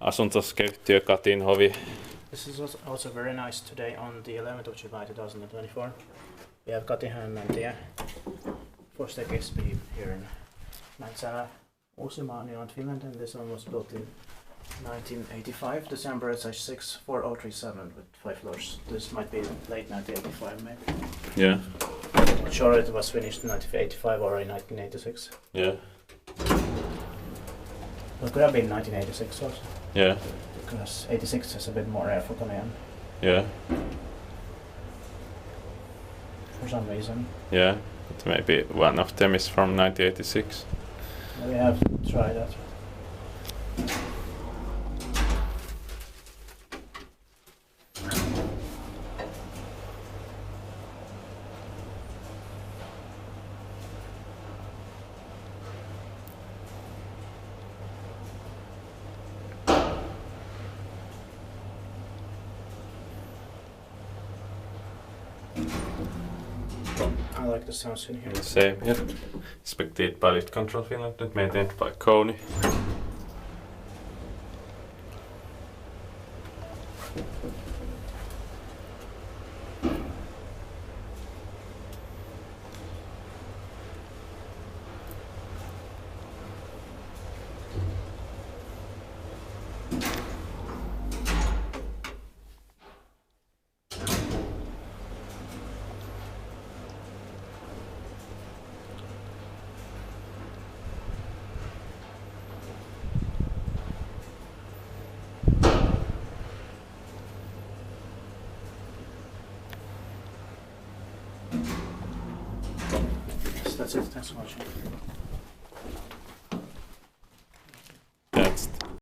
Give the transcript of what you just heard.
asuntosakeyhtiö Katinhovi. This is also very nice today on the 11th of July 2024. We have Katinhännäntie, first SB here in Mäntsälä, Uusimaa, Finland, and this one was built in 1985, December /6 4037 with 5 floors. This might be late 1985 maybe. Yeah. Not sure it was finished in 1985 or in 1986. Yeah. It could have been 1986 also. Yeah. Because 86 is a bit more rare for Kone. Yeah. For some reason. Yeah. But maybe one of them is from 1986. We have to try that. I like the sounds in here. Same here. Expected pilot control Finland, and maintained by Kone. Yes, that's it. Thanks for watching.